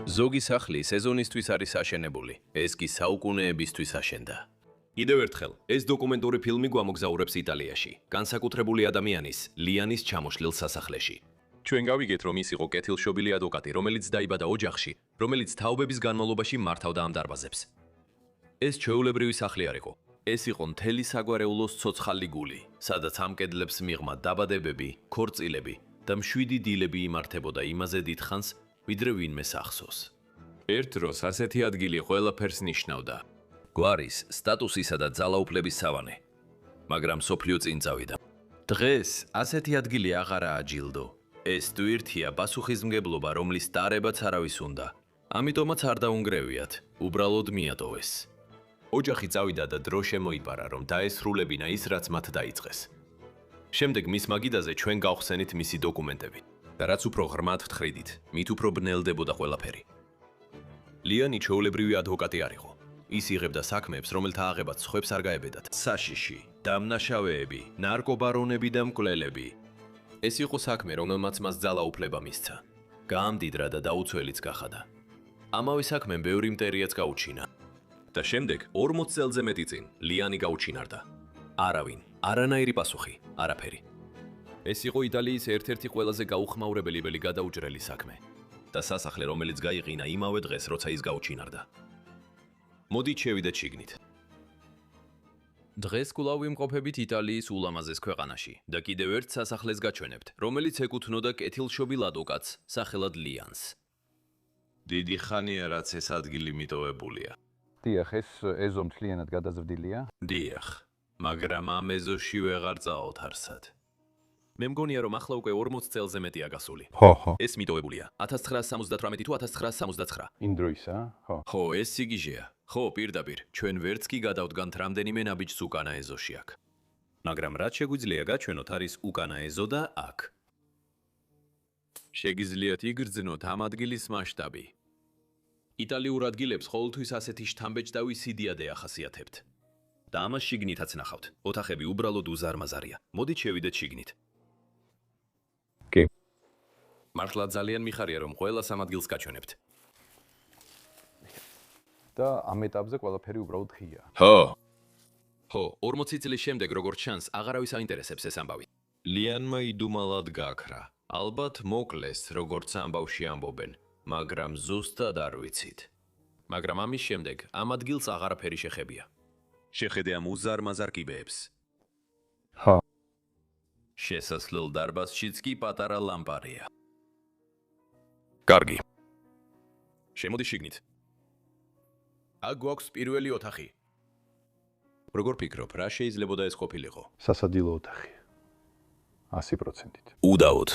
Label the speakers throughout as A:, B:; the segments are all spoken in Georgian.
A: ზოგი სახლი სეზონისთვის არის აშენებული, ეს კი საუკუნეებისთვის აშენდა. კიდევ ერთხელ, ეს დოკუმენტური ფილმი გვამოგზაურებს იტალიაში, განსაკუთრებული ადამიანის, ლიანის ჩამოშლილ სასახლეში. ჩვენ გავიგეთ, რომ ის იყო კეთილშობილი ადვოკატი, რომელიც დაიბადა ოჯახში, რომელიც თაობების განმავლობაში მართავდა ამ დარბაზებს. ეს ჩვეულებრივი სახლი არ იყო. ეს იყო მთელი საგვარეულოს ცოცხალი გული, სადაც ამ კედლებს მიღმა დაბადებები, ქორწილები და მშვიდი დილები იმართებოდა იმაზე დიდხანს, ვიდრე ვინმე სახსოვს. ერთ დროს ასეთი ადგილი ყველაფერს ნიშნავდა. გვარის, სტატუსისა და ძალაუფლების სავანე. მაგრამ სოფლიო წინ წავიდა. დღეს ასეთი ადგილი აღარაა ჯილდო. ეს ტვირთია პასუხისმგებლობა, რომლის დარებაც არავის უნდა. ამიტომაც არ დაუნგრევიათ, უბრალოდ მიატოვეს. ოჯახი წავიდა და დრო შემოიპარა, რომ დაესრულებინა ის, რაც მათ დაიწყეს. შემდეგ მის მაგიდაზე ჩვენ გავხსენით მისი დოკუმენტები. და რაც უფრო ღრმად ვთხრიდით, მით უფრო ბნელდებოდა ყველაფერი. ლიანი ჩვეულებრივი ადვოკატი არ იყო. ის იღებდა საქმეებს, რომელთა აღებაც სხვებს არ გაებედათ. საშიში, დამნაშავეები, ნარკობარონები და მკვლელები. ეს იყო საქმე, რომელმაც მას ძალაუფლება მისცა. გაამდიდრა და დაუცველიც გახადა. ამავე საქმემ ბევრი მტერიაც გაუჩინა. და შემდეგ 40 წელზე მეტი წინ ლიანი გაუჩინარდა. არავინ, არანაირი პასუხი, არაფერი. ეს იყო იტალიის ერთ-ერთი ყველაზე გაუხმაურებელი გადაუჭრელი საქმე და სასახლე, რომელიც გაიყინა იმავე დღეს, როცა ის გაუჩინარდა. მოდით შევიდეთ შიგნით. დღეს კვლავ ვიმყოფებით იტალიის ულამაზეს ქვეყანაში და კიდევ ერთ სასახლეს გაჩვენებთ, რომელიც ეკუთვნოდა კეთილშობილ ადვოკატს სახელად ლიანს. დიდი ხანია, რაც ეს ადგილი მიტოვებულია.
B: დიახ, ეს ეზო მთლიანად გადაზრდილია.
A: დიახ, მაგრამ ამ ეზოში ვეღარ წავალთ არსად. მე მგონია, რომ ახლა უკვე 40 წელზე მეტია გასული.
B: ხო.
A: ეს მიტოვებულია 1978 თუ 1999.
B: იმ დროისა, ხო.
A: ხო, ეს სიგიჟეა. ხო, პირდაპირ, ჩვენ ვერც კი გადავდგანთ რამდენიმე ნაბიჯს უკანა ეზოში აქ. მაგრამ რაც შეგვიძლია გაჩვენოთ არის უკანა ეზო და აქ. შეგიძლიათ იგრძნოთ ამ ადგილის მასშტაბი. იტალიურ ადგილებს ყოველთვის ასეთი შთამბეჭდავი სიდიადე ახასიათებთ. და ამას შიგნითაც ნახავთ. ოთახები უბრალოდ უზარმაზარია. მოდით შევიდეთ შიგნით.
B: კი.
A: მართლა ძალიან მიხარია, რომ ყველას ამ ადგილს გაჩვენებთ.
B: და ამ ეტაპზე ყველაფერი უბრალოდ ღია.
A: ხო. 40 წლის შემდეგ, როგორც ჩანს, აღარავის აინტერესებს ეს ამბავი. ლიანმა იდუმალად გაქრა. ალბათ მოკლეს, როგორც ამბავში ამბობენ, მაგრამ ზუსტად არ ვიცით. მაგრამ ამის შემდეგ ამ ადგილს აღარაფერი შეხებია. შეხედე ამ უზარმაზარ კიბეებს.
B: ხო.
A: შესასვლელ დარბაზშიც კი პატარა ლამპარია. კარგი. შემოდი შიგნით. აქ გვაქვს პირველი ოთახი. როგორ ფიქრობ, რა შეიძლებოდა ეს ყოფილიყო?
B: სასადილო ოთახი. 100%-ით.
A: უდაოდ.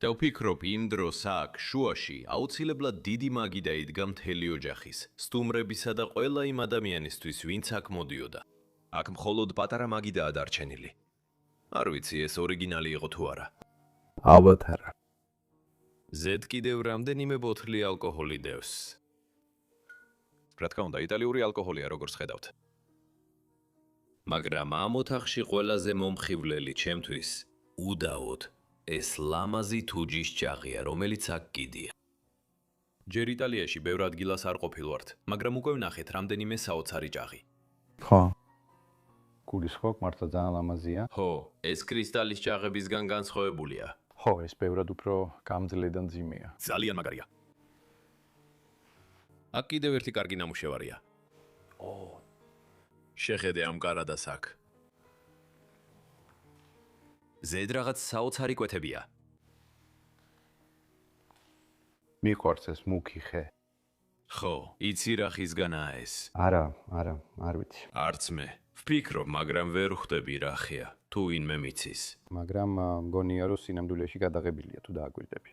A: და ვფიქრობ, იმ დროს აქ შუაში აუცილებლად დიდი მაგიდა იდგა მთელი ოჯახის, სტუმრებისა და ყველა იმ ადამიანისთვის, ვინც აქ მოდიოდა. აქ მხოლოდ პატარა მაგიდაა დარჩენილი. არ ვიცი, ეს ორიგინალი იყო თუ არა.
B: ალბათ არა.
A: ზედ კიდევ რამდენიმე ბოთლი ალკოჰოლი დევს. რა თქმა უნდა, იტალიური ალკოჰოლია, როგორც ხედავთ. მაგრამ ამ ოთახში ყველაზე მომხიბვლელი ჩემთვის უდაოდ ეს ლამაზი თუჯის ჭაღია, რომელიც აქ კიდია. ჯერ იტალიაში ბევრ ადგილას არ ყოფილვართ, მაგრამ უკვე ვნახეთ რამდენიმე საოცარი ჭაღი.
B: ხო. გულისხმობ, მართლა ძალიან ლამაზია.
A: ხო, ეს კრისტალის ჭაღებისგან განსხვავებულია.
B: ხო, ეს ბევრად უფრო გამძლე და მძიმეა.
A: ძალიან მაგარია. აქ კიდევ ერთი კარგი ნამუშევარია. შეხედე ამ კარადას აქ. ზედ რაღაც საოცარი კვეთებია.
B: მიყვარს ეს მუქი ხე.
A: ხო, იცი რა ხისგანაა ეს?
B: არა, არ ვიცი.
A: არც მე. ვფიქრობ, მაგრამ ვერ ხვდები რა ხეა, თუ ვინმე მიცის.
B: მაგრამ მგონია, რომ სინამდვილეში გადაღებილია თუ დააკვირდები.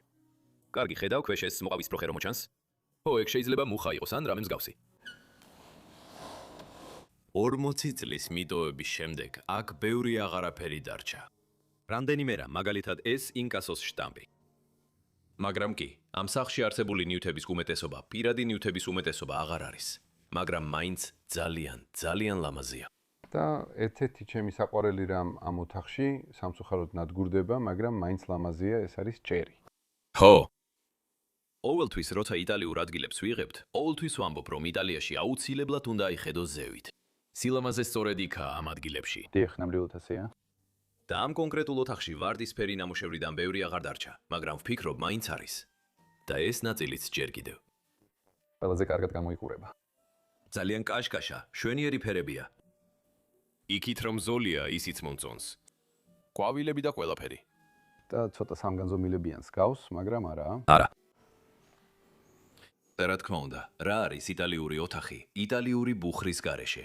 A: კარგი, ხედავ, ქვეშ ეს მოყავის პროხე რომ მოჩანს? ხო, ეგ შეიძლება მუხა იყოს ან რამე მსგავსი. 40 წლის მიტოვების შემდეგ აქ ბევრი აღარაფერი დარჩა. რამდენიმე რა, მაგალითად ეს ინკასოს შტამპი. მაგრამ კი, ამ სახლში არსებული ნივთების უმეტესობა, პირადი ნივთების უმეტესობა აღარ არის, მაგრამ მაინც ძალიან ლამაზია.
B: და ერთ-ერთი ჩემი საყვარელი რამ ამ ოთახში სამწუხაროდ ნადგურდება, მაგრამ მაინც ლამაზია, ეს არის ჭერი.
A: ხო. ყოველთვის როცა იტალიურ ადგილებს ვიღებთ, ყოველთვის ვამბობ, რომ იტალიაში აუცილებლად უნდა აიხედოს ზევით. სილამაზე სწორედ იქაა ამ ადგილებში.
B: დიახ, ნამდვილად ასეა.
A: და ამ კონკრეტულ ოთახში ვარდისფერი ნამუშევრიდან ბევრი აღარ დარჩა, მაგრამ ვფიქრობ, მაინც არის. და ეს ნაწილიც ჯერ კიდევ.
B: ყველაზე კარგად გამოიყურება.
A: ძალიან კაშკაშა, შვენიერი ფერებია. იქით რომ ზოლია, ისიც მომწონს. ყვავილები და ყველაფერი.
B: და ცოტა სამგანზომილებიანს გავს, მაგრამ არა.
A: არა. და რა თქმა უნდა, რა არის იტალიური ოთახი, იტალიური ბუხრის გარეშე?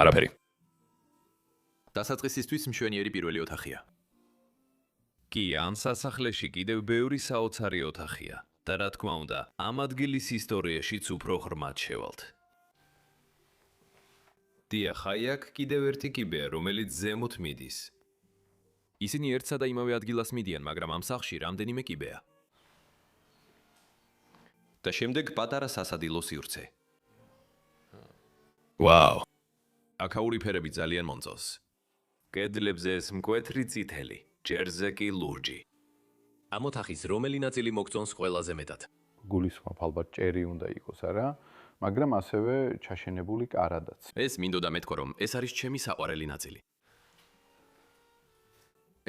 A: არაფერი. დასაწყისისთვის მშვენიერი პირველი ოთახია. კი, ამ სასახლეში კიდევ ბევრი საოცარი ოთახია და რა თქმა უნდა, ამ ადგილის ისტორიაშიც უფრო ღრმად შევალთ. დიახ, აი აქ კიდევ ერთი კიბეა, რომელიც ზემოთ მიდის. ისინი ერთსა და იმავე ადგილას მიდიან, მაგრამ ამ სახლში რამდენიმე კიბეა. და შემდეგ პატარა სასადილო სივრცე. ვაუ! აქაური ფერები ძალიან მომწონს. კედლებზე ეს მკვეთრი წითელი, ჯერზე კი ლურჯი. ამ ოთახის რომელი ნაწილი მოგწონს ყველაზე მეტად?
B: გულისხმობ ალბათ ჭერი უნდა იყოს, არა? მაგრამ ასევე ჩაშენებული კარადაც.
A: ეს მინდოდა მეთქვა, რომ ეს არის ჩემი საყვარელი ნაწილი.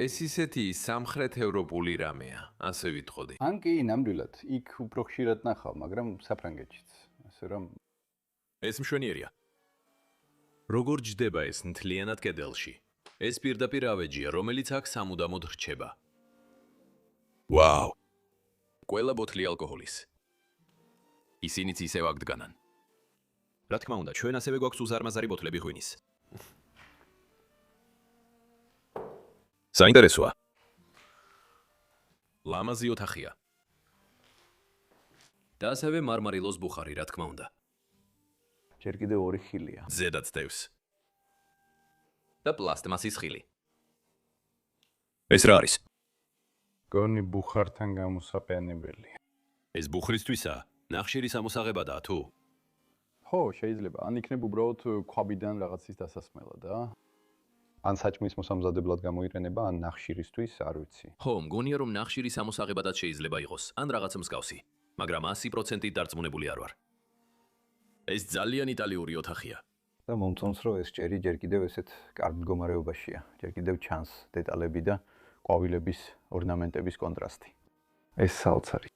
A: ეს ისეთი სამხრეთ ევროპული რამეა, ასე ვიტყოდი.
B: ან კი, ნამდვილად, იქ უფრო ხშირად ნახავ, მაგრამ საფრანგეთშიც. ასე რომ
A: ეს მშვენიერია. როგორ ჯდება ეს მთლიანად კედელში? ეს პირდაპირ ავეჯია, რომელიც აქ სამუდამოდ რჩება. ვაუ! ყველა ბოთლი ალკოჰოლის. ისინიც ისევ აქ დგანან. რა თქმა უნდა, ჩვენ ასევე გვაქვს უზარმაზარი ბოთლები ღვინის. საინტერესოა. ლამაზი ოთახია. და ასევე მარმარილოს ბუხარი, რა თქმა უნდა.
B: ჯერ კიდევ ორი ხილია.
A: ზედაც დევს. და პლასტმასის ხილი. ეს რა არის?
B: გონი ბუხართან გამოსაყენებელი.
A: ეს ბუხრისთვისაა? ნახშირის ამოსაღებადაა თუ?
B: ხო, შეიძლება. ან იქნებ უბრალოდ ქვაბიდან რაღაცის დასასმელა და ან საჭმის მოსამზადებლად გამოიყენება, ან ნახშირისთვის, არ ვიცი.
A: ხო, მგონია რომ ნახშირის ამოსაღებადად შეიძლება იყოს, ან რაღაც მსგავსი, მაგრამ 100% დარწმუნებული არ ვარ. ეს ძალიან იტალიური ოთახია.
B: და მომწონს, რომ ეს ჭერი ჯერ კიდევ ესეთ კარგ მდგომარეობაშია. ჯერ კიდევ ჩანს დეტალები და ყვავილების ორნამენტების კონტრასტი. ეს საოცარი.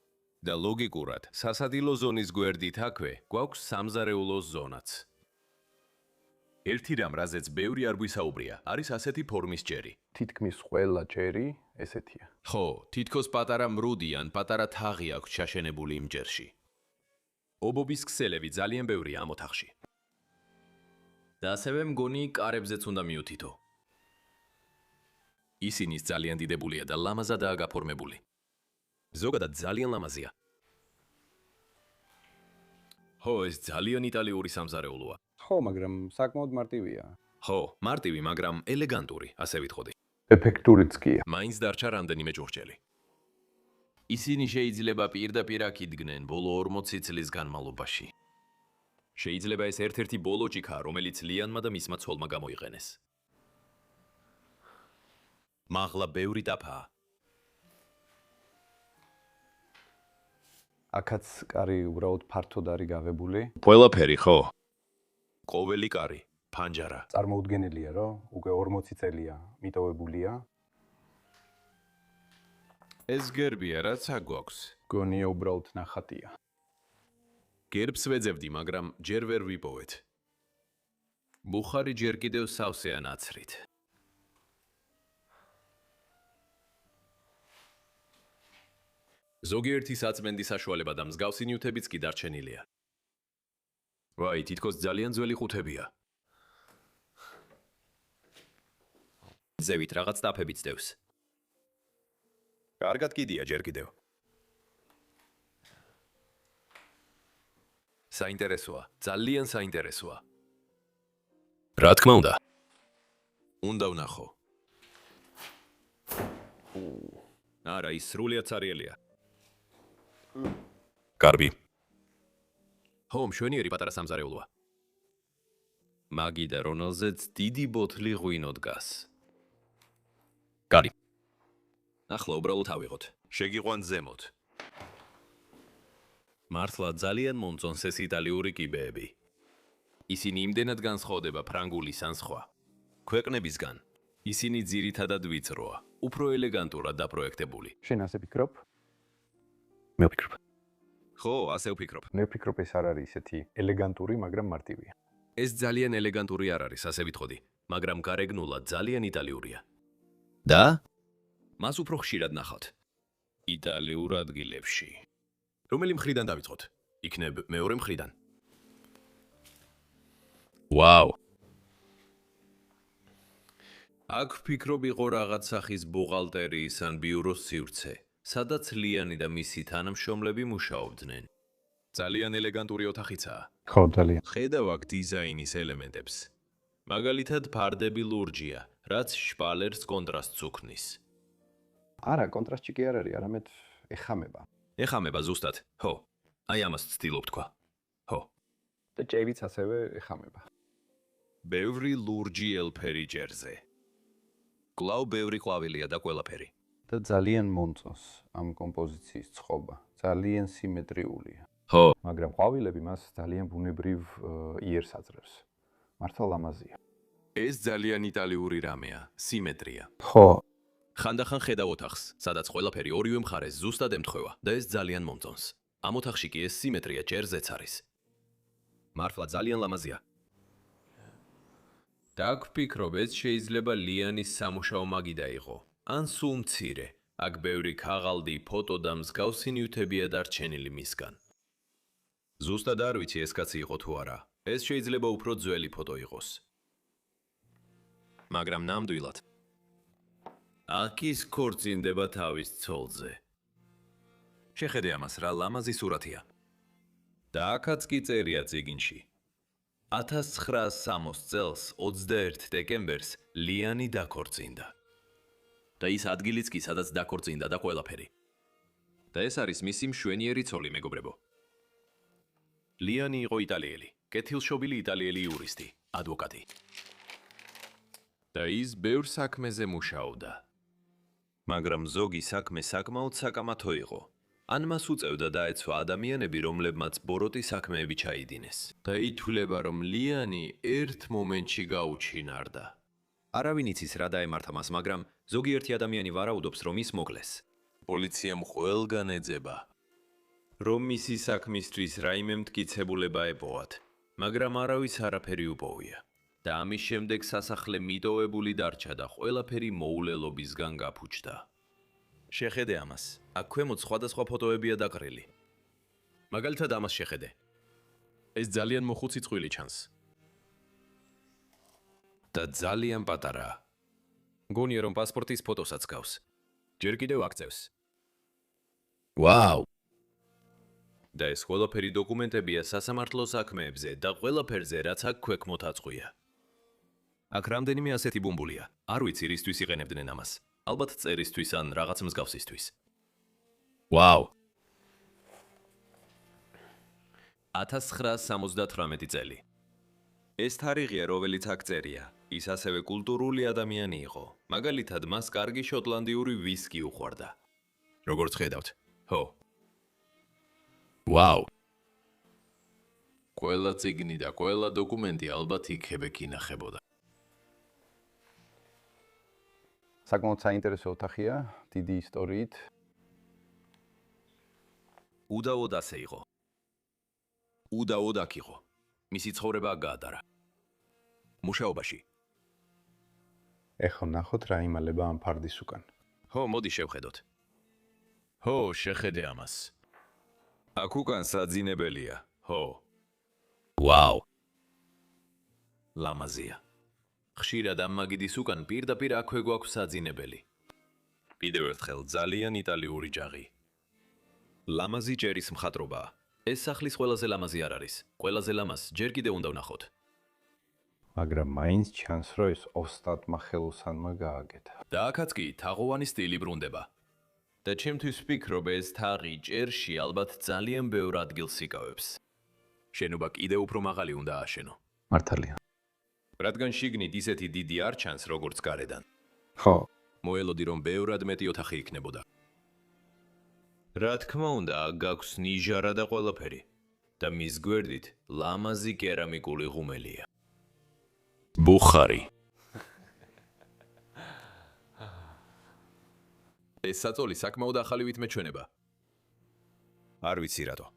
A: და ლოგიკურად, სასადილო ზონის გვერდით აქვე გვაქვს სამზარეულო ზონაც. ერთი რამ, რაზეც ბევრი არ გვისაუბრია, არის ასეთი ფორმის ჭერი.
B: თითქმის ყველა ჭერი ესეთია.
A: ხო, თითქოს პატარა მრუდი ან პატარა თაღი აქვს ჩაშენებული იმ ჭერში. ობობის ქსელები ძალიან ბევრია ამ ოთახში. და ასევე მგონი კარებზეც უნდა მიუთითო. ისინიც ძალიან დიდებულია და ლამაზადაა გაფორმებული. ზოგადად ძალიან ლამაზია. ხო, ეს ძალიან იტალიური სამზარეულოა.
B: ხო, მაგრამ საკმაოდ მარტივია.
A: ხო, მარტივი, მაგრამ ელეგანტური, ასე ვიტყოდი.
B: ეფექტურიც კია.
A: მაინც დარჩა რამდენიმე ჭურჭელი. ისინი შეიძლება პირდაპირ აქ იდგნენ ბოლო 40 წლის განმავლობაში. შეიძლება ეს ერთ-ერთი ბოლო ჭიქაა, რომელიც ლიანმა და მისმა ცოლმა გამოიყენეს. მაღლა ბევრი ტაფაა.
B: აქაც კარი უბრალოდ ფართოდ არის გავებული.
A: ყველაფერი, ხო? ყოველი კარი, ფანჯარა.
B: წარმოუდგენელია, რომ უკვე 40 წელია მიტოვებულია.
A: ეს გერბია, რაც აქ გვაქვს.
B: გონია უბრალოდ ნახატია.
A: გერბს ვეძებდი, მაგრამ ჯერ ვერ ვიპოვეთ. ბუხარი ჯერ კიდევ სავსეა ნაცრით. ზოგიერთი საწმენდი საშუალება და მსგავსი ნივთებიც კი დარჩენილია. ვაი, თითქოს ძალიან ძველი ხუთებია. ზევით რაღაც ტაფებიც დევს. კარგად კიდია ჯერ კიდევ. საინტერესოა, ძალიან საინტერესოა. რა თქმა უნდა. უნდა ვნახო. არა, ის სრულიად ცარიელია. კარბი. ხო, მშვენიერი პატარა სამზარეულოა. მაგიდა, რომელზეც დიდი ბოთლი ღვინო დგას. კარი. ახლა უბრალოდ ავიღოთ. შეგიყვან ზემოთ. მართლა ძალიან მომწონს ეს იტალიური კიბეები. ისინი იმდენად განსხვავდება ფრანგულის ან სხვა ქვეყნებისგან. ისინი ძირითადად ვიწროა, უფრო ელეგანტურად დაპროექტებული.
B: შენ ასე ვფიქრობ? მე ვფიქრობ.
A: ხო, ასე ვფიქრობ.
B: მე ვფიქრობ ეს არ არის ისეთი ელეგანტური, მაგრამ მარტივია.
A: ეს ძალიან ელეგანტური არ არის, ასე ვითხოვდი, მაგრამ გარეგნულად ძალიან იტალიურია. და? მას უფრო ხშირად ნახავთ. იტალიურ ადგილებში. რომელი მხრიდან დავიწყოთ? იქნებ მეორე მხრიდან. ვაუ. აქ ვფიქრობ იყო რაღაც სახის ბუღალტერიის ან ბიუროს სივრცე, სადაც ლიანი და მისი თანამშრომლები მუშაობდნენ. ძალიან ელეგანტური ოთახიცაა.
B: ხო, ძალიან.
A: ხედავ აქ დიზაინის ელემენტებს. მაგალითად ფარდები ლურჯია, რაც შპალერს კონტრასტს უქმნის.
B: არა, კონტრასტი კი არ არის, არამედ ეხამება.
A: ეხამება ზუსტად. ხო. აი ამას ვცდილობ თქვა. ხო.
B: და ჭერიც ასევე ეხამება.
A: ბევრი ლურჯი ელფერი ჭერზე. კვლავ ბევრი ყვავილია და ყველაფერი.
B: და ძალიან მომწონს ამ კომპოზიციის წყობა. ძალიან სიმეტრიულია.
A: ხო.
B: მაგრამ ყვავილები მას ძალიან ბუნებრივ იერს აძლევს. მართლა ლამაზია.
A: ეს ძალიან იტალიური რამეა, სიმეტრია.
B: ხო.
A: ხანდახან ხედავ ოთახს, სადაც ყველაფერი ორივე მხარეს ზუსტად ემთხვევა და ეს ძალიან მომწონს. ამ ოთახში კი ეს სიმეტრია ჭერზეც არის. მართლა ძალიან ლამაზია. და აქ ვფიქრობ, ეს შეიძლება ლიანის სამუშაო მაგიდა იყო, ან სულ მცირე. აქ ბევრი ქაღალდი, ფოტო და მსგავსი ნივთებია დარჩენილი მისგან. ზუსტად არ ვიცი ეს კაცი იყო თუ არა. ეს შეიძლება უფრო ძველი ფოტო იყოს. მაგრამ ნამდვილად. აქ ის ქორწინდება თავის ცოლზე. შეხედე ამას, რა ლამაზი სურათია. და აქაც კი წერია წიგინში. 1960 წელს 21 დეკემბერს ლიანი დაქორწინდა. და ის ადგილიც კი სადაც დაქორწინდა და ყველაფერი. და ეს არის მისი მშვენიერი ცოლი, მეგობრებო. ლიანი იყო იტალიელი, კეთილშობილი იტალიელი იურისტი, ადვოკატი. და ის ბევრ საქმეზე მუშაობდა. მაგრამ ზოგი საქმე საკმაოდ საკამათო იყო. ან მას უწევდა დაეცვა ადამიანები, რომლებმაც ბოროტი საქმეები ჩაიდინეს. და ითვლება, რომ ლიანი ერთ მომენტში გაუჩინარდა. არავინ იცის რა დაემართა მას, მაგრამ ზოგიერთი ადამიანი ვარაუდობს, რომ ის მოკლეს. პოლიციამ ყველგან ეძება, რომ მისი საქმისთვის რაიმე მტკიცებულება ეპოვათ, მაგრამ არავის არაფერი უპოვია. და ამის შემდეგ სასახლე მიტოვებული დარჩა და ყველაფერი მოულელობისგან გაფუჭდა. შეხედე ამას. აქ ქვემოთ სხვადასხვა ფოტოებია დაყრილი. მაგალითად ამას შეხედე. ეს ძალიან მოხუცი წყვილი ჩანს. და ძალიან პატარაა. გონია რომ პასპორტის ფოტოსაც გავს. ჯერ კიდევ აქწევს. ვაუ! და ეს ყველაფერი დოკუმენტებია სასამართლო საქმეებზე და ყველაფერზე, რაც აქ ქვემოთ აწყვია. აქ რამდენიმე ასეთი ბუმბულია. არ ვიცი რისთვის იყენებდნენ ამას. ალბათ წერისთვის ან რაღაც მსგავსისთვის. ვაუ! 1978 წელი. ეს თარიღია, რომელიც აქ წერია. ის ასევე კულტურული ადამიანი იყო. მაგალითად, მას კარგი შოტლანდიური ვისკი უყვარდა. როგორც ხედავთ. ხო. ვაუ! ყველა წიგნი და ყველა დოკუმენტი ალბათ იქ ინახებოდა.
B: საკმაოდ საინტერესო ოთახია, დიდი ისტორიით.
A: უდაოდ ასე იყო. უდაოდ აქ იყო. მისი ცხოვრება აქ გაატარა. მუშაობაში.
B: ეხლა ნახოთ რა იმალება ამ ფარდის უკან.
A: ხო, მოდი შევხედოთ. ხო, შეხედე ამას. აქ უკან საძინებელია. ხო. ვაუ! ლამაზია. ხშირად ამ მაგიდის უკან პირდაპირ აქვე გვაქვს საძინებელი. კიდევ ერთხელ ძალიან იტალიური ჯაღი. ლამაზი ჭერის მხატვრობაა. ეს სახლის ყველაზე ლამაზი არ არის. ყველაზე ლამაზ ჯერ კიდევ უნდა ვნახოთ.
B: მაგრამ მაინც ჩანს, რომ ეს ოსტატმა ხელოსანმა გააკეთა.
A: და აქაც კი თაღოვანი სტილი ბრუნდება. და ჩემთვის ვფიქრობ, ეს თაღი ჭერში ალბათ ძალიან ბევრ ადგილს იკავებს. შენობა კიდევ უფრო მაღალი უნდა ააშენო.
B: მართალია.
A: რადგან შიგნით ისეთი დიდი არ ჩანს, როგორც გარედან.
B: ხო.
A: მოელოდი, რომ ბევრად მეტი ოთახი იქნებოდა. რა თქმა უნდა, გაქვს ნიჟარა და ყველაფერი. და მის გვერდით ლამაზი კერამიკული ღუმელია. ბუხარი. ეს საწოლი საკმაოდ ახალივით მეჩვენება. არ ვიცი რატო.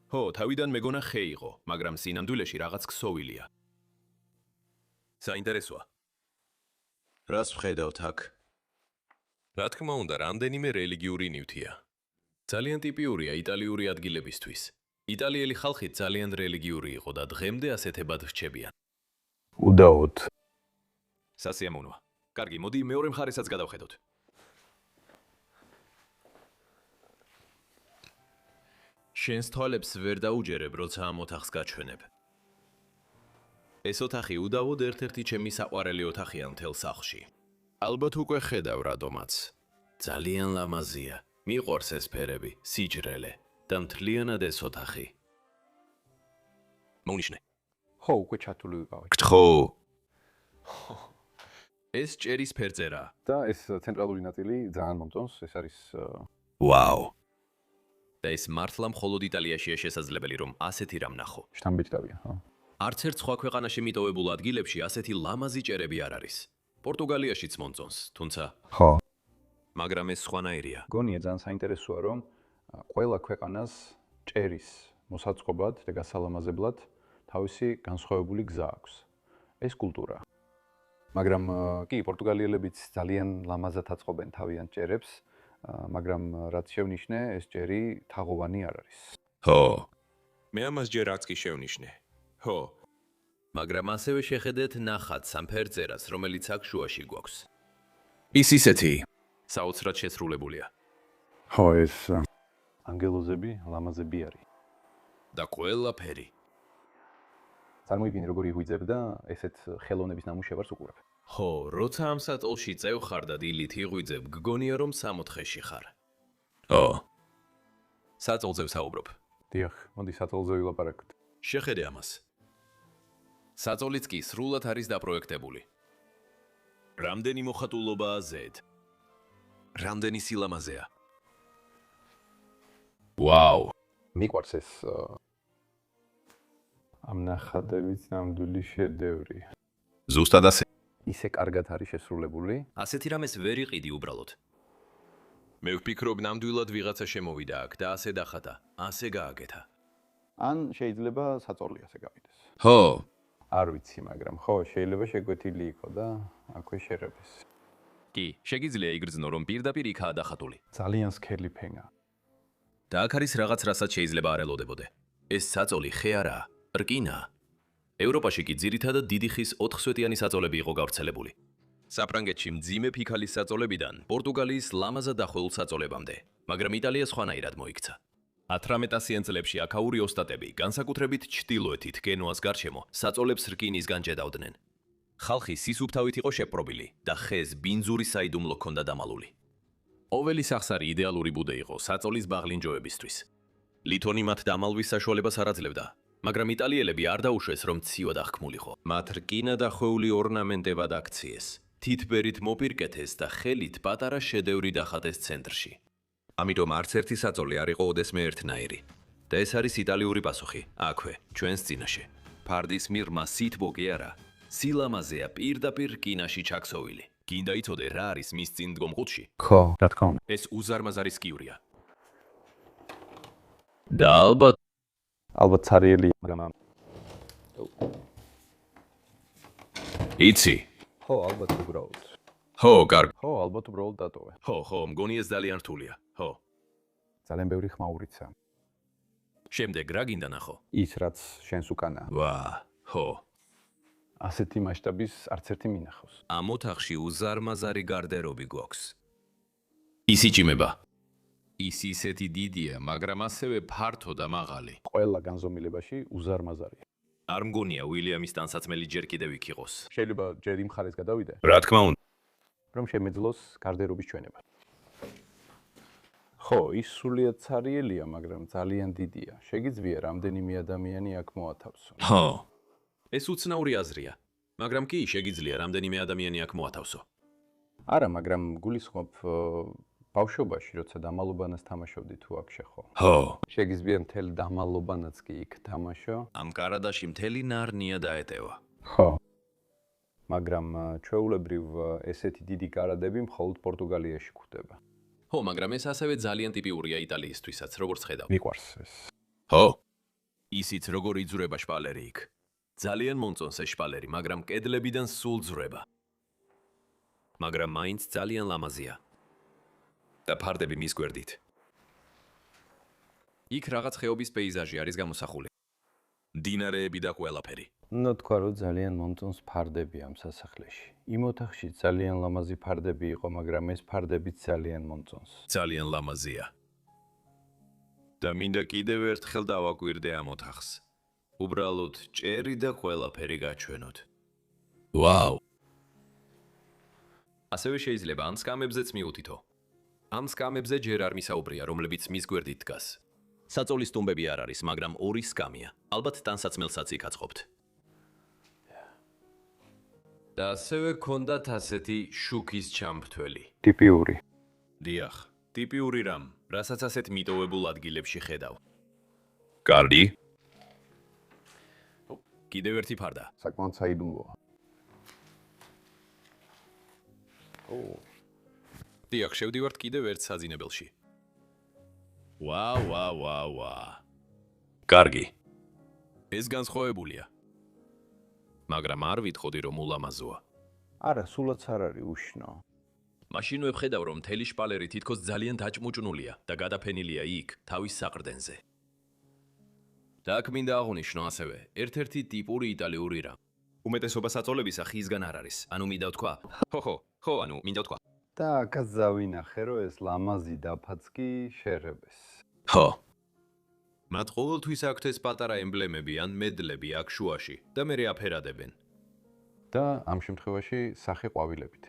A: ხო, თავიდან მეგონა ხე იყო, მაგრამ სინამდვილეში რაღაც ქსოვილია. საინტერესოა. რას ვხედავთ აქ? რა თქმა უნდა, რამდენიმე რელიგიური ნივთია. ძალიან ტიპიურია იტალიური ადგილებისთვის. იტალიელი ხალხი ძალიან რელიგიური იყო და დღემდე ასეთებად რჩებიან.
B: უდაოდ.
A: სასიამოვნოა. კარგი, მოდი მეორე მხარესაც გადავხედოთ. შენს თვალებს ვერ დაუჯერებ, როცა ამ ოთახს გაჩვენებ. ეს ოთახი უდავოდ ერთ-ერთი ჩემი საყვარელი ოთახია მთელ სახლში. ალბათ უკვე ხედავ რადომაც. ძალიან ლამაზია. მიყვარს ეს ფერები, სიჯრელე და მთლიანად ეს ოთახი. მოუნიშნე.
B: ხო, უკვე ჩათული ვიყავი.
A: გთხოვ. ეს ჭერის ფერწერაა.
B: და ეს ცენტრალური ნაწილი ძალიან მომწონს, ეს არის
A: ვაუ. და ეს მართლა მხოლოდ იტალიაშია შესაძლებელი, რომ ასეთი რამ ნახო.
B: შთამბეჭდავია, ხო?
A: არც ერთ სხვა ქვეყანაში მიტოვებულ ადგილებში ასეთი ლამაზი ჭერები არ არის. პორტუგალიაშიც მომწონს, თუმცა
B: ხო.
A: მაგრამ ეს სხვანაირია.
B: გონია ძალიან საინტერესოა, რომ ყველა ქვეყანას ჭერის მოსაწყობად და გასალამაზებლად თავისი განსხვავებული გზა აქვს. ეს კულტურა. მაგრამ კი, პორტუგალიელებიც ძალიან ლამაზად აწყობენ თავიანთ ჭერებს, მაგრამ რაც შევნიშნე, ეს ჭერი თაღოვანი არ არის.
A: ხო. მე ამას ჯერ არც კი შევნიშნე. ხო. მაგრამ ასევე შეხედეთ ნახატს ამ ფერწერას, რომელიც აქ შუაში გვაქვს. ის ისეთი საოცრად შესრულებულია.
B: ხო, ეს ანგელოზები, ლამაზები არის.
A: და ყველაფერი.
B: წარმოიდგინე როგორი ღვიძებ და ესეთ ხელოვნების ნამუშევარს უყურებ.
A: ხო, როცა ამ საწოლში წევ ხარ და დილით იღვიძებ, გგონია რომ 60-ში ხარ. ო. საწოლზე ვსაუბრობ.
B: დიახ, მოდი საწოლზე ვილაპარაკოთ.
A: შეხედე ამას. საწოლიც კი სრულად არის დაპროექტებული. რამდენი მოხატულობაა ზედ? რამდენი სილამაზეა? ვაუ.
B: მიყვარს ეს ამ ნახატების ნამდვილი შედევრი.
A: ზუსტად ასე.
B: ისე კარგად არის შესრულებული.
A: ასეთი რამეს ვერ იყიდი უბრალოდ. მე ვფიქრობ, ნამდვილად ვიღაცა შემოვიდა აქ და ასე დახატა, ასე გააკეთა.
B: ან შეიძლება საწოლი ასე გავიდეს.
A: ხო.
B: არ ვიცი, მაგრამ ხო, შეიძლება შეგვეთილი იყო და აქვე შერედეს.
A: კი, შეგიძლია იგრძნო, რომ პირდაპირ იქაა დახატული.
B: ძალიან სქელი ფენა.
A: და აქ არის რაღაც, რასაც შეიძლება არ ელოდებოდე. ეს საწოლი ხე არაა, რკინაა. ევროპაში კი ძირითადად დიდი ხის 4-სვეტიანი საწოლები იყო გავრცელებული. საფრანგეთში მძიმე ფიქალის საწოლებიდან პორტუგალიის ლამაზად დახვეულ საწოლებამდე, მაგრამ იტალია სხვანაირად მოიქცა. 18-იან წლებში აქაური ოსტატები, განსაკუთრებით ჩრდილოეთით გენოას გარშემო, საწოლებს რკინისგან ჯედავდნენ. ხალხი სისუფთავით იყო შეპყრობილი და ხეს ბინძური საიდუმლო ჰქონდა დამალული. ოველი სახსარი იდეალური ბუდე იყო საწოლის ბაღლინჯოებისთვის. ლითონი მათ დამალვის საშუალებას არ აძლევდა, მაგრამ იტალიელები არ დაუშვეს, რომ ციოდ აღქმულიყო. მათ რკინა დახვეული ორნამენტებად აქციეს, თითბერით მოპირკეთეს და ხელით პატარა შედევრი დახატეს ცენტრში. ამიტომ არც ერთი საწოლი არ იყო ოდესმე ერთნაირი. და ეს არის იტალიური პასუხი, აქვე, ჩვენს წინაშე. ფარდის მიღმა სითბო კი არა, სილამაზეა პირდაპირ რკინაში ჩაქსოვილი. გინდა იცოდე რა არის მის წინ დგომ ყუთში?
B: ხო, რა თქმა უნდა.
A: ეს უზარმაზარი სკიურია. და ალბათ
B: ცარიელი, მაგრამ
A: იცი.
B: ხო, ალბათ უბრალოდ.
A: ხო, კარგი.
B: ხო, ალბათ უბრალოდ დატოვე.
A: ხო, მგონი ეს ძალიან რთულია. ხო.
B: ძალიან ბევრი ხმაურიცა.
A: შემდეგ რა გინდა ნახო?
B: ის რაც შენს უკანაა.
A: ვა, ხო.
B: ასეთი მასშტაბის არც ერთი მინახავს.
A: ამ ოთახში უზარმაზარი გარდერობი გვაქვს. ის იჭიმება. ის ისეთი დიდია, მაგრამ ასევე ფართო და მაღალი.
B: ყველა განზომილებაში უზარმაზარია.
A: არ მგონია უილიამის ტანსაცმელი ჯერ კიდევ იქ იყოს.
B: შეიძლება ჯერ იმ მხარეს გადავიდე,
A: რა თქმა უნდა.
B: რომ შემეძლოს გარდერობის ჩვენება. ხო, ის სულიად ცარიელია, მაგრამ ძალიან დიდია. შეგიძლია რამდენიმე ადამიანი აქ მოათავსო.
A: ხო. ეს უცნაური აზრია, მაგრამ კი შეგიძლია რამდენიმე ადამიანი აქ მოათავსო.
B: არა, მაგრამ გულისხმობ ბავშვობაში, როცა დამალობანას თამაშობდი თუ აქ შეხო.
A: ხო.
B: შეგიძლია მთელი დამალობანაც კი იქ თამაშო?
A: ამ კარადაში მთელი ნარნია დაეტევა.
B: ხო. მაგრამ ჩვეულებრივ ესეთი დიდი კარადები მხოლოდ პორტუგალიაში გვხვდება.
A: ხო, მაგრამ ეს ასევე ძალიან ტიპიურია იტალიისთვისაც, როგორც ხედავ.
B: მიყვარს ეს.
A: ხო. ისიც როგორ იძურება შპალერი იქ. ძალიან მომწონს ეს შპალერი, მაგრამ კედლებიდან სულ ძვრება. მაგრამ მაინც ძალიან ლამაზია. და ფარდები მის გვერდით. იქ რაღაც ხეობის პეიზაჟი არის გამოსახული. მდინარეები და ყველაფერი.
B: უნდა თქვა, რომ ძალიან მომწონს ფარდები ამ სასახლეში. იმ ოთახში ძალიან ლამაზი ფარდები იყო, მაგრამ ეს ფარდებიც ძალიან მომწონს.
A: ძალიან ლამაზია. და მინდა კიდევ ერთხელ დავაკვირდე ამ ოთახს. უბრალოდ ჭერი და ყველაფერი გაჩვენოთ. ვაუ! ასევე შეიძლება ამ სკამებზეც მიუთითო. ამ სკამებზე ჯერ არ მისაუბრია, რომლებიც მის გვერდით დგას. საწოლის ტუმბები არ არის, მაგრამ ორი სკამია. ალბათ ტანსაცმელსაც იქ აწყობთ. და ასევე გქონდათ ასეთი შუქის ჩამფრთველი.
B: ტიპიური.
A: დიახ, ტიპიური რამ, რასაც ასეთ მიტოვებულ ადგილებში ხედავ. კარგი. კიდევ ერთი ფარდა.
B: საკმაოდ საიდუმლოა.
A: დიახ, შევდივართ კიდევ ერთ საძინებელში. ვა. კარგი. ეს განსხვავებულია. მაგრამ არ ვიტყოდი, რომ ულამაზოა.
B: არა, სულაც არ არის უშნო.
A: მაშინ ვხედავ, რომ მთელი შპალერი თითქოს ძალიან დაჭმუჭნულია და გადაფენილია იქ, თავის საყრდენზე. და აქ მინდა აღვნიშნო ასევე, ერთ-ერთი ტიპური იტალიური რამ. უმეტესობა საწოლებისა ხისგან არ არის. ანუ მინდა ვთქვა. ხო, ანუ მინდა ვთქვა.
B: და აქაც დავინახე, რომ ეს ლამაზი დაფაც კი შერებეს.
A: ხო. მათ ყოველთვის აქვთ ეს პატარა ემბლემები ან მედლები აქ შუაში და მერე აფერადებენ.
B: და ამ შემთხვევაში სახე ყვავილებით.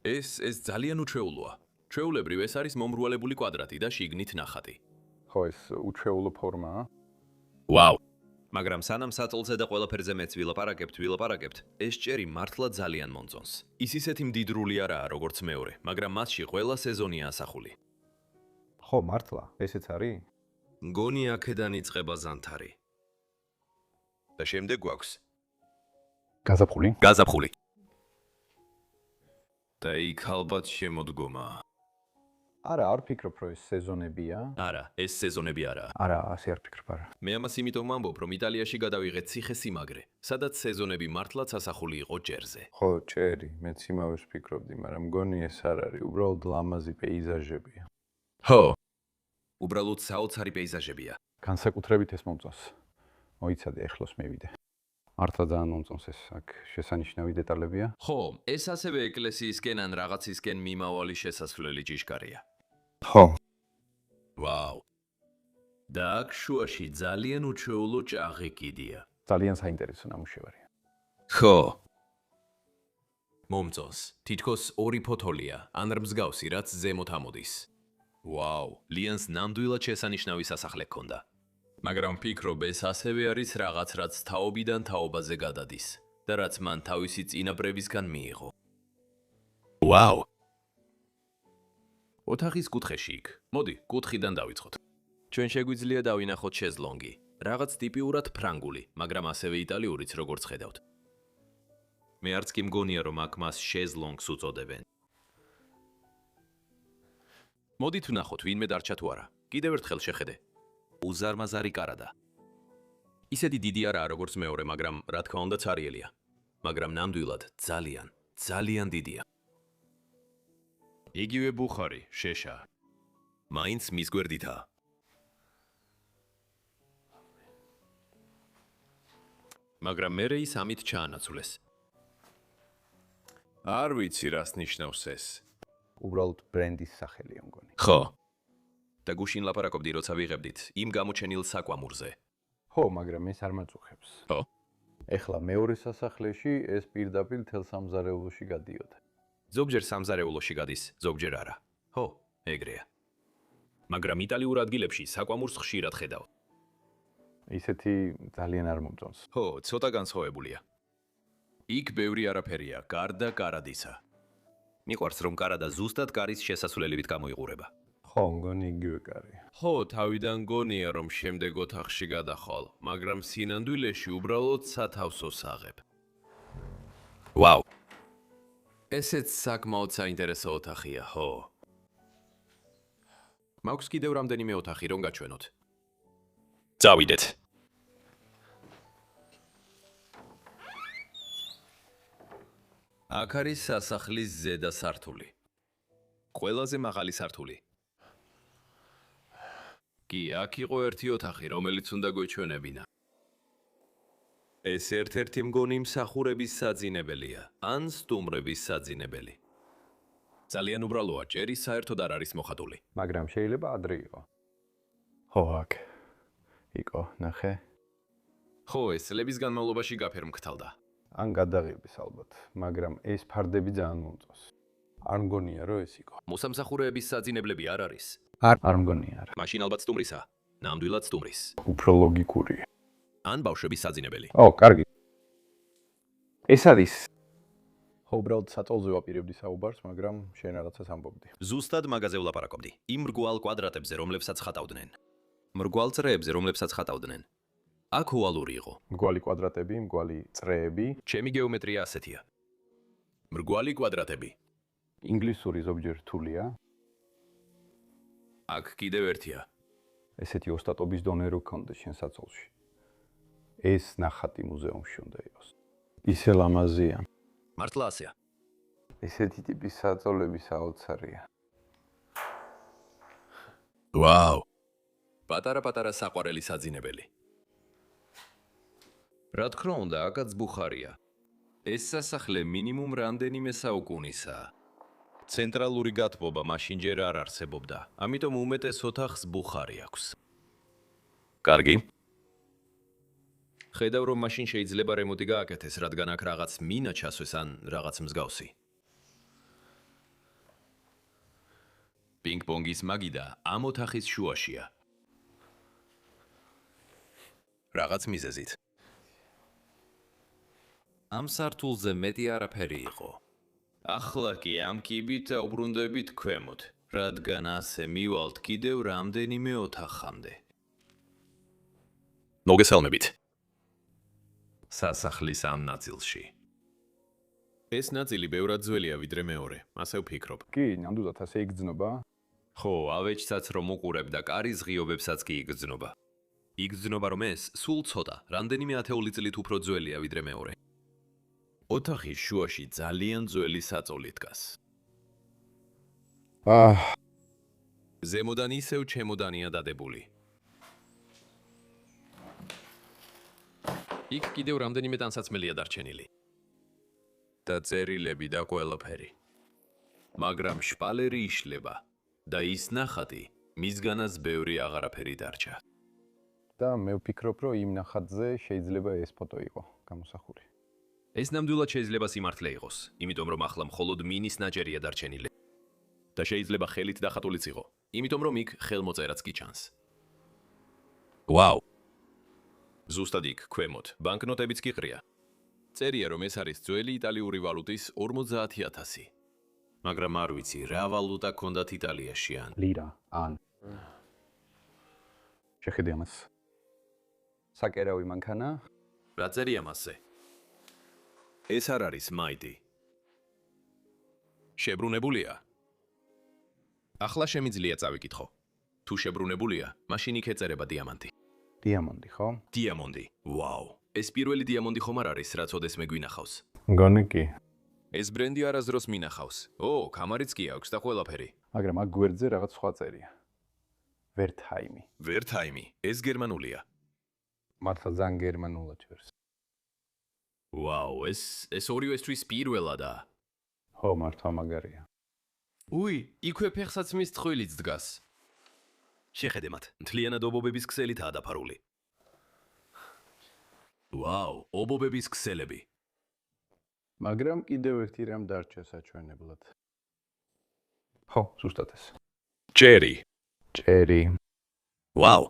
A: ეს ძალიან უჩვეულოა. ჩვეულებრივ ეს არის მომრუალებული კვადრატი და შიგნით ნახატი.
B: ხო, ეს უჩვეულო ფორმაა.
A: ვაუ! მაგრამ სანამ საწოლზე და ყველაფერზე მეც ვილაპარაკებთ, ეს ჭერი მართლა ძალიან მომწონს. ის ისეთი მდიდრული არაა, როგორც მეორე, მაგრამ მასში ყველა სეზონია ასახული.
B: ხო, მართლა, ესეც არის?
A: მგონი აქედან იწყება ზანთარი. და შემდეგ გვაქვს
B: გაზაფხული?
A: გაზაფხული. და იქ ალბათ შემოდგომა.
B: არა, არ ფიქრობ, რომ ეს სეზონებია.
A: არა, ეს სეზონები არაა.
B: არა, ასე არ ფიქრობ, არა.
A: მე ამას იმიტომ ვამბობ, რომ იტალიაში გადავიღეთ ციხე-სიმაგრე, სადაც სეზონები მართლაც ასახული იყო ჭერზე.
B: ხო, ჭერი, მეც იმავეს ვფიქრობდი, მაგრამ მგონი ეს არ არის, უბრალოდ ლამაზი პეიზაჟებია.
A: ხო. უბრალოდ საოცარი პეიზაჟებია.
B: განსაკუთრებით ეს მომწონს. მოიცადე, ეხლოს მივიდე. მართლა ძალიან მომწონს ეს, აქ შესანიშნავი დეტალებია.
A: ხო, ეს ასევე ეკლესიისკენ ან რაღაცისკენ მიმავალი შესასვლელი ჭიშკარია.
B: ხო.
A: ვაუ. და აქ შუაში ძალიან უჩვეულო ჭაღი კიდია.
B: ძალიან საინტერესო ნამუშევარია.
A: ხო. მომწონს. თითქოს ორი ფოთოლია, ან მსგავსი, რაც ზემოთ ამოდის. ვაუ, ლიანს ნამდვილად შესანიშნავი სასახლე ჰქონდა. მაგრამ ვფიქრობ, ეს ასევე არის რაღაც, რაც თაობიდან თაობაზე გადადის და რაც მან თავისი წინაპრებისგან მიიღო. ვაუ! ოთახის კუთხეში იქ. მოდი, კუთხიდან დავიწყოთ. ჩვენ შეგვიძლია დავინახოთ შეზლონგი. რაღაც ტიპიურად ფრანგული, მაგრამ ასევე იტალიურიც, როგორც ხედავთ. მე არც კი მგონია, რომ აქ მას შეზლონგს უწოდებენ. მოდით ვნახოთ, ვინმე დარჩა თუ არა. კიდევ ერთხელ შეხედე. უზარმაზარი კარადა. ისეთი დიდი არაა, როგორც მეორე, მაგრამ რა თქმა უნდა ცარიელია. მაგრამ ნამდვილად ძალიან დიდია. იგივე ბუხარი, შეშა. მაინც მის გვერდითაა. მაგრამ მერე ის ამით ჩაანაცვლეს. არ ვიცი, რას ნიშნავს ეს.
B: უბრალოდ ბრენდის სახელია მგონი.
A: ხო. და გუშინ ლაპარაკობდი, როცა ვიღებდით იმ გამოჩენილ საკვამურზე.
B: ხო, მაგრამ ეს არ მაწუხებს.
A: ხო.
B: ეხლა მეორე სასახლეში ეს პირდაპირ თელ სამზარეულოში გადიოდა.
A: ზოგჯერ სამზარეულოში გადის, ზოგჯერ არა. ხო, ეგრეა. მაგრამ იტალიურ ადგილებში საკვამურს ხშირად ხედავ.
B: ისეთი ძალიან არ მომწონს.
A: ხო, ცოტა განსხვავებულია. იქ ბევრი არაფერია, გარდა კარადისა. მიყვარს რომ კარა და ზუსტად კარის შესასვლელივით გამოიყურება.
B: ხო, მგონი იგივე კარი.
C: ხო, თავიდან გონია რომ შემდეგ ოთახში გადახვალ, მაგრამ სინამდვილეში უბრალოდ სათავსოს აღებ.
A: ვაუ.
C: ესეც საკმაოდ საინტერესო ოთახია, ხო. მაქვს კიდევ რამდენიმე ოთახი რომ გაჩვენოთ.
A: წავიდეთ.
C: აქ არის სასახლის ზედა სართული. ყველაზე მაღალი სართული. კი, აქ იყო ერთი ოთახი, რომელიც უნდა გვეჩვენებინა. ეს ერთ-ერთი მგონი მსახურების საძინებელია, ან სტუმრების საძინებელი. ძალიან უბრალოა, ჭერი საერთოდ არ არის მოხატული.
B: მაგრამ შეიძლება ადრე იყო. ხო, აქ. იყო, ნახე.
C: ხო, ეს წლების განმავლობაში გაფერმკრთალდა.
B: ან გადაღების ალბათ, მაგრამ ეს ფარდები ძალიან მომწონს. არ მგონია რომ ეს იყო.
C: მოსამსახურეების საძინებლები არ არის.
B: არ მგონია არა.
C: მაშინ ალბათ სტუმრისა, ნამდვილად სტუმრის.
B: უფრო ლოგიკურია.
C: ან ბავშვების საძინებელი.
B: ო, კარგი. ეს არის. ხო, უბრალოდ საწოლზე ვაპირებდი საუბარს, მაგრამ შენ რაღაცას ამბობდი.
A: ზუსტად მაგაზე ვლაპარაკობდი. იმ მრგვალ კვადრატებზე, რომლებსაც ხატავდნენ. მრგვალ წრეებზე, რომლებსაც ხატავდნენ. აქ ოვალური იყო.
B: მრგვალი კვადრატები, მრგვალი წრეები,
C: ჩემი გეომეტრია ასეთია. მრგვალი კვადრატები.
B: ინგლისური ზოგჯერ რთულია.
C: აქ კიდევ ერთია.
B: ესეთი ოსტატობის დონე რო გქონდეს შენ საწოლში. ეს ნახატი მუზეუმში უნდა იყოს. ისე ლამაზია.
C: მართლა ასეა.
B: ესეთი ტიპის საწოლები საოცარია.
C: ვაუ. პატარა-პატარა საყვარელი საძინებელი. რა თქმა უნდა, აქაც ბუხარია. ეს სასახლე მინიმუმ რამდენიმე საუკუნისაა. ცენტრალური გათბობა მაშინ ჯერ არ არსებობდა, ამიტომ უმეტეს ოთახს ბუხარი აქვს.
A: კარგი.
C: ხედავ რომ მაშინ შეიძლება რემონტი გააკეთეს, რადგან აქ რაღაც მინა ჩასვეს ან რაღაც მსგავსი. პინგ-პონგის მაგიდა ამ ოთახის შუაშია. რაღაც მიზეზით. ამ სართულზე მეტი არაფერი იყო. ახლა კი ამ კიბით დაუბრუნდებით ქვემოთ, რადგან ასე მივალთ კიდევ რამდენიმე ოთახამდე.
A: მოგესალმებით.
C: სასახლის ამ ნაწილში. ეს ნაწილი ბევრად ძველია ვიდრე მეორე, ასე ვფიქრობ.
B: კი, ნამდვილად ასე იგრძნობა.
C: ხო, ავეჯსაც რომ უყურებ და კარის ღიობებსაც კი იგრძნობა. იგრძნობა რომ ეს სულ ცოტა, რამდენიმე ათეული წლით უფრო ძველია ვიდრე მეორე. ოთახის შუაში ძალიან ძველი საწოლი დგას. ზემოდან ისევ ჩემოდანია დადებული. იქ კიდევ რამდენიმე ტანსაცმელია დარჩენილი. და წერილები და ყველაფერი. მაგრამ შპალერი იშლება და ის ნახატი მისგანაც ბევრი აღარაფერი დარჩა.
B: და მე ვფიქრობ, რომ იმ ნახატზე შეიძლება ეს ფოტო იყო გამოსახული.
C: ეს ნამდვილად შეიძლება სიმართლე იყოს, იმიტომ რომ ახლა მხოლოდ მინის ნაჭერია დარჩენილი. და შეიძლება ხელით დახატულიც იყო, იმიტომ რომ იქ ხელმოწერაც კი ჩანს.
A: ვაუ.
C: ზუსტად იქ, ქვემოთ, ბანკნოტებიც კი ყრია. წერია რომ ეს არის ძველი იტალიური ვალუტის 50,000. მაგრამ არ ვიცი, რა ვალუტა ქონდათ იტალიაში ან.
B: ლირა, ან. შეხედე ამას. საკერავი მანქანა.
C: რა წერია მასზე? ეს არ არის მაიდი. შებრუნებულია. ახლა შემიძლია წავიკითხო. თუ შებრუნებულია, მაშინ იქ ეწერება დიამანტი.
B: დიამონდი, ხო?
C: დიამონდი. ვაუ. ეს პირველი დიამონდი ხომ არ არის, რაც ოდესმე გვინახავს.
B: მგონი კი.
C: ეს ბრენდი არასდროს მინახავს. ო, კამარიც კი აქვს და ყველაფერი.
B: მაგრამ აქ გვერდზე რაღაც სხვა წერია. ვერტჰაიმი.
C: ვერტჰაიმი. ეს გერმანულია.
B: მართლა ძალიან გერმანულად ვერს.
C: ვაუ, ეს ორივესთვის პირველადაა.
B: ხო, მართლა მაგარია.
C: უი, იქვე ფეხსაცმლის ტყუილიც დგას.
A: შეხედე მათ. მთლიანად ობობების ქსელითაა დაფარული.
C: ვაუ, ობობების ქსელები.
B: მაგრამ კიდევ ერთი რამ დარჩა საჩვენებლად. ხო, ზუსტად ეს.
A: ჭერი.
B: ჭერი.
A: ვაუ.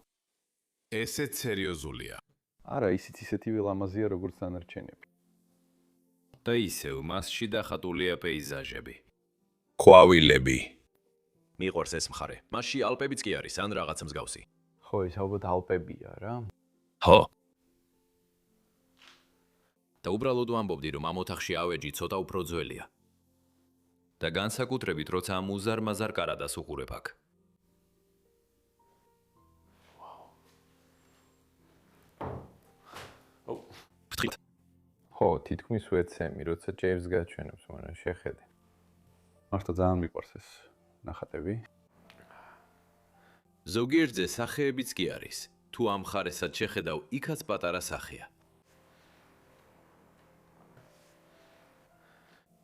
C: ესეც სერიოზულია.
B: არა, ისიც ისეთივე ლამაზია, როგორც დანარჩენები.
C: და ისევ მასში დახატულია პეიზაჟები.
A: ყვავილები. მიყვარს ეს მხარე. მასში ალპებიც კი არის, ან რაღაც მსგავსი.
B: ხო, ეს ალბათ ალპებია რა.
A: ხო. და უბრალოდ ვამბობდი, რომ ამ ოთახში ავეჯი ცოტა უფრო ძველია.
C: და განსაკუთრებით, როცა ამ უზარმაზარ კარადას უყურებ აქ.
A: ვთქვით.
B: ხო, თითქმის ვეცემი, როცა ჭეებს გაჩვენებს, მაგრამ შეხედე. მართლა ძალიან მიყვარს ეს ნახატები.
A: ზოგიერთზე სახეებიც კი არის. თუ ამ მხარესაც შეხედავ, იქაც პატარა სახეა.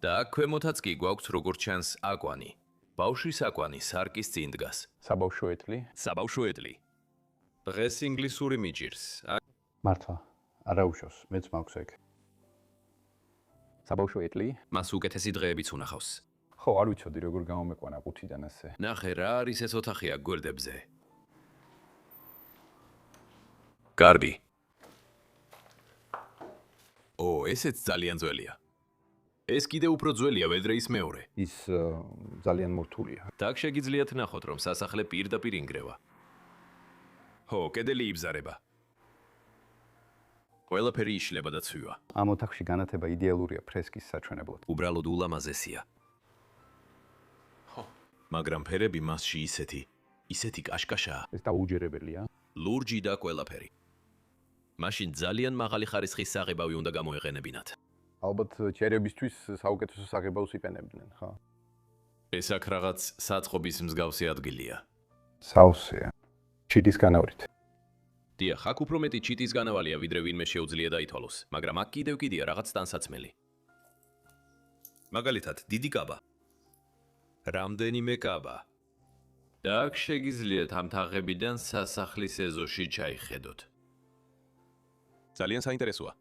A: და აქ ქვემოთაც კი გვაქვს როგორც ჩანს აკვანი. ბავშვის აკვანი სარკის წინ დგას.
B: საბავშვო ეტლი.
A: საბავშვო ეტლი.
C: დღეს ინგლისური მიჭირს.
B: მართლა, არა უშავს, მეც მაქვს ეგ. საბავშვო ეტლი?
A: მას უკეთესი დღეებიც უნახავს.
B: ხო, არ ვიცოდი როგორ გამომეყვანა ყუთიდან ასე.
A: ნახე რა არის ეს ოთახი აქ გვერდებზე. კარგი. ესეც ძალიან ძველია. ეს კიდე უფრო ძველია ვიდრე ის მეორე.
B: ის ძალიან მორთულია.
A: და აქ შეგიძლიათ ნახოთ, რომ სასახლე პირდაპირ ინგრევა. ხო, კედელი იბზარება. ყველაფერი იშლება და ცვივა.
B: ამ ოთახში განათება იდეალურია ფრესკის საჩვენებლად.
A: უბრალოდ ულამაზესია. ხო, მაგრამ ფერები მასში ისეთი კაშკაშაა.
B: ეს დაუჯერებელია.
A: ლურჯი და ყველაფერი. მაშინ ძალიან მაღალი ხარისხის საღებავი უნდა გამოეყენებინათ.
B: ალბათ ჭერებისთვის საუკეთესო საღებავს იყენებდნენ, ხო?
A: ეს აქ რაღაც საწყობის მსგავსი ადგილია.
B: სავსეა. ჩიტის განავრით.
A: დიახ, აქ უფრო მეტი ჩიტის განავალია, ვიდრე ვინმე შეუძლია დაითვალოს, მაგრამ აქ კიდევ კიდია რაღაც ტანსაცმელი. მაგალითად, დიდი კაბა. რამდენიმე კაბა. და აქ შეგიძლიათ ამ თაღებიდან სასახლის ეზოში ჩაიხედოთ. ძალიან საინტერესოა.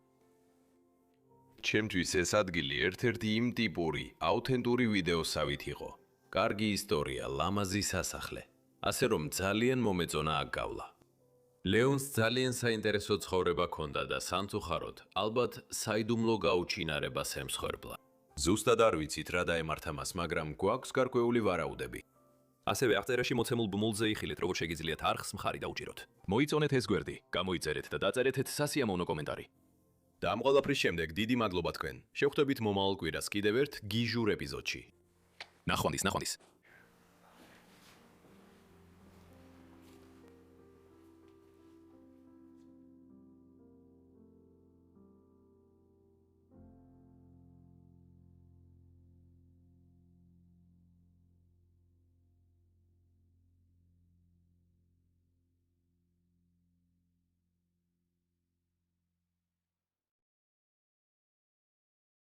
A: ჩემთვის ეს ადგილი ერთ-ერთი იმ ტიპური, აუთენტური ვიდეოსავით იყო. კარგი ისტორია, ლამაზი სასახლე. ასე რომ ძალიან მომეწონა აქ გავლა. ლეონს ძალიან საინტერესო ცხოვრება ჰქონდა და სამწუხაროდ, ალბათ საიდუმლო გაუჩინარებას ემსხვერპლა. ზუსტად არ ვიცით რა დაემართა მას, მაგრამ გვაქვს გარკვეული ვარაუდები. ასევე აღწერაში მოცემულ ბმულზე იხილეთ, როგორ შეგიძლიათ არხს მხარი დაუჭიროთ. მოიწონეთ ეს გვერდი, გამოიწერეთ და დაწერეთ სასიამოვნო კომენტარი. და ამ ყველაფრის შემდეგ დიდი მადლობა თქვენ. შევხვდებით მომავალ კვირას კიდევ ერთ გიჟურ ეპიზოდში. ნახვამდის.